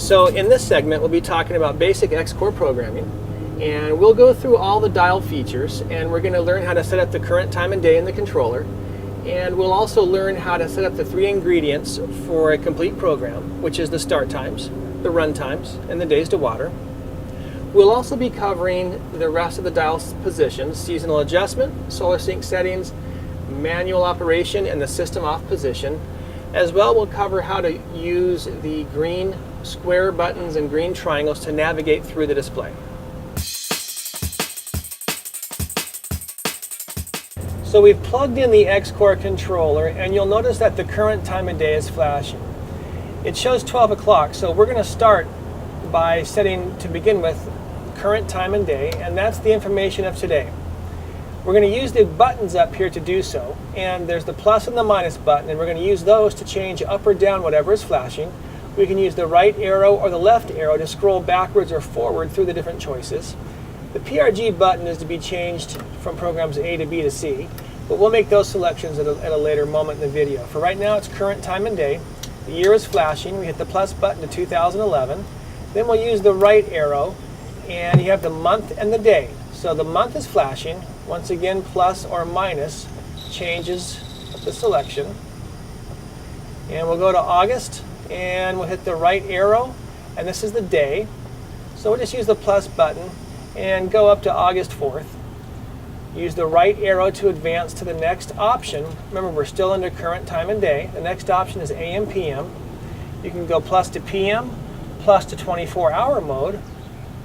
So in this segment, we'll be talking about basic Xcore programming, and we'll go through all the dial features, and we're going to learn how to set up the current time and day in the controller, and we'll also learn how to set up the 3 ingredients for a complete program, which is the start times, the run times, and the days to water. We'll also be covering the rest of the dial positions: seasonal adjustment, solar sync settings, manual operation, and the system off position. As well, we'll cover how to use the green square buttons and green triangles to navigate through the display. So we've plugged in the Xcore controller, and you'll notice that the current time of day is flashing. It shows 12 o'clock, so we're going to start by setting, to begin with, current time and day, and that's the information of today. We're going to use the buttons up here to do so, and there's the plus and the minus button, and we're going to use those to change up or down whatever is flashing. We can use the right arrow or the left arrow to scroll backwards or forward through the different choices. The PRG button is to be changed from programs A to B to C, but we'll make those selections at a later moment in the video. For right now, it's current time and day. The year is flashing. We hit the plus button to 2011. Then we'll use the right arrow, and you have the month and the day. So the month is flashing. Once again, plus or minus changes the selection. And we'll go to August, and we'll hit the right arrow, and this is the day. So we'll just use the plus button and go up to August 4th. Use the right arrow to advance to the next option. Remember, we're still under current time and day. The next option is AM, PM. You can go plus to PM, plus to 24-hour mode,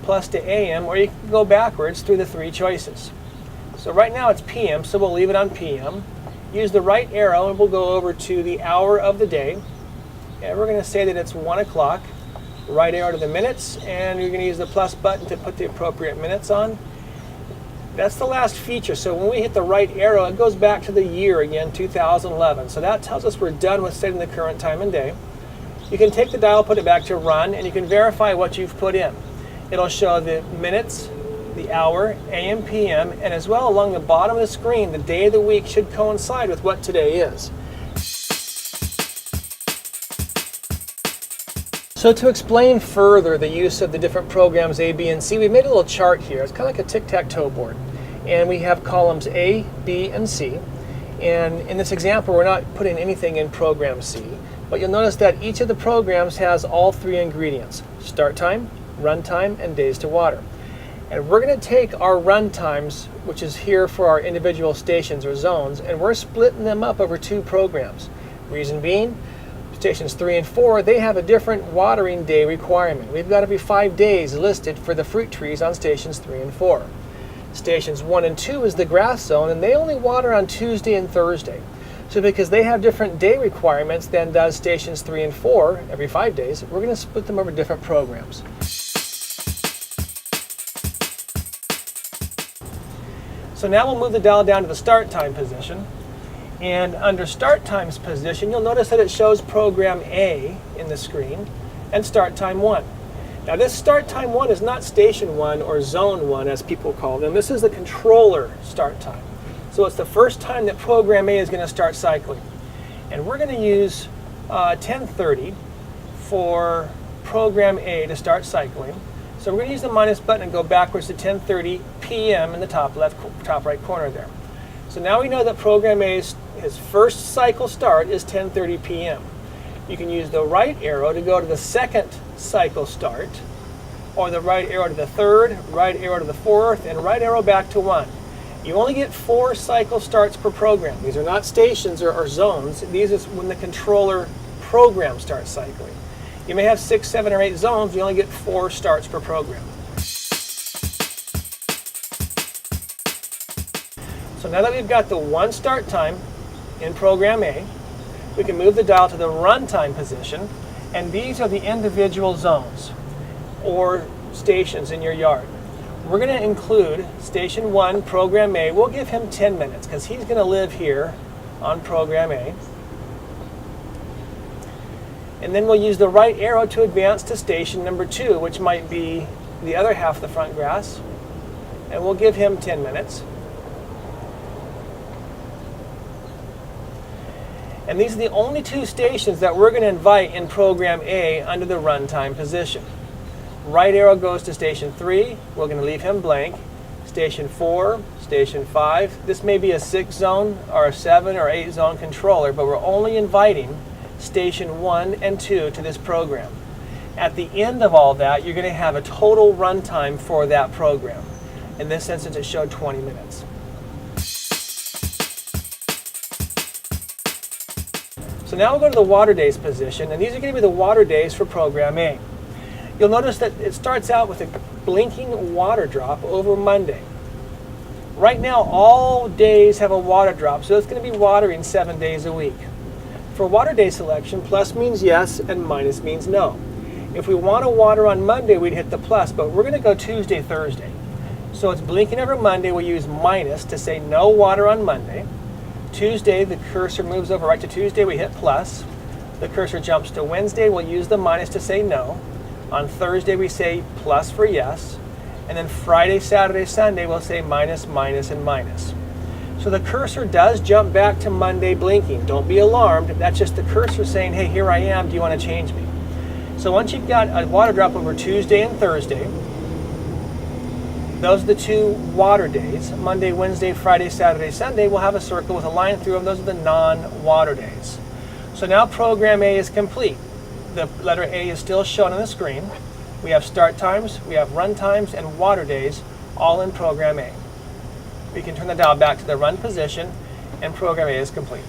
plus to AM, or you can go backwards through the 3 choices. So right now it's PM, so we'll leave it on PM. Use the right arrow, and we'll go over to the hour of the day. And we're going to say that it's 1 o'clock. Right arrow to the minutes, and you're going to use the plus button to put the appropriate minutes on. That's the last feature. So when we hit the right arrow, it goes back to the year again, 2011. So that tells us we're done with setting the current time and day. You can take the dial, put it back to run, and you can verify what you've put in. It'll show the minutes, the hour, AM, PM, and as well along the bottom of the screen, the day of the week should coincide with what today is. So to explain further the use of the different programs A, B, and C, we made a little chart here. It's kind of like a tic-tac-toe board. And we have columns A, B, and C. And in this example, we're not putting anything in program C. But you'll notice that each of the programs has all 3 ingredients: start time, run time, and days to water. And we're going to take our run times, which is here for our individual stations or zones, and we're splitting them up over 2 programs. Reason being, stations 3 and 4, they have a different watering day requirement. We've got every 5 days listed for the fruit trees on stations 3 and 4. Stations 1 and 2 is the grass zone, and they only water on Tuesday and Thursday. So because they have different day requirements than does stations 3 and 4 every 5 days, we're going to split them over different programs. So now we'll move the dial down to the start time position. And under start times position, you'll notice that it shows program A in the screen and start time 1. Now this start time 1 is not station 1 or zone 1 as people call them. This is the controller start time. So it's the first time that program A is going to start cycling. And we're going to use 10:30 for program A to start cycling. So we're going to use the minus button and go backwards to 10:30 PM in the top right corner there. So now we know that program A's first cycle start is 10:30 PM. You can use the right arrow to go to the second cycle start, or the right arrow to the third, right arrow to the fourth, and right arrow back to 1. You only get 4 cycle starts per program. These are not stations or zones. These is when the controller program starts cycling. You may have 6, 7, or 8 zones. You only get 4 starts per program. So now that we've got the 1 start time in program A, we can move the dial to the runtime position, and these are the individual zones or stations in your yard. We're going to include station 1, program A. We'll give him 10 minutes because he's going to live here on program A. And then we'll use the right arrow to advance to station number 2, which might be the other half of the front grass. And we'll give him 10 minutes. And these are the only two stations that we're going to invite in program A under the runtime position. Right arrow goes to station 3. We're going to leave him blank. Station 4, station 5. This may be a 6 zone or a 7 or 8 zone controller, but we're only inviting station 1 and 2 to this program. At the end of all that, you're going to have a total runtime for that program. In this instance, it showed 20 minutes. So now we'll go to the water days position, and these are going to be the water days for program A. You'll notice that it starts out with a blinking water drop over Monday. Right now, all days have a water drop, so it's going to be watering 7 days a week. For water day selection, plus means yes and minus means no. If we want to water on Monday, we'd hit the plus, but we're going to go Tuesday, Thursday. So it's blinking over Monday, we use minus to say no water on Monday. Tuesday, the cursor moves over right to Tuesday, we hit plus. The cursor jumps to Wednesday, we'll use the minus to say no. On Thursday, we say plus for yes. And then Friday, Saturday, Sunday, we'll say minus, minus, and minus. So the cursor does jump back to Monday blinking. Don't be alarmed. That's just the cursor saying, hey, here I am. Do you want to change me? So once you've got a water drop over Tuesday and Thursday, those are the 2 water days. Monday, Wednesday, Friday, Saturday, Sunday, we'll have a circle with a line through them. Those are the non-water days. So now program A is complete. The letter A is still shown on the screen. We have start times, we have run times, and water days all in program A. We can turn the dial back to the run position, and program A is complete.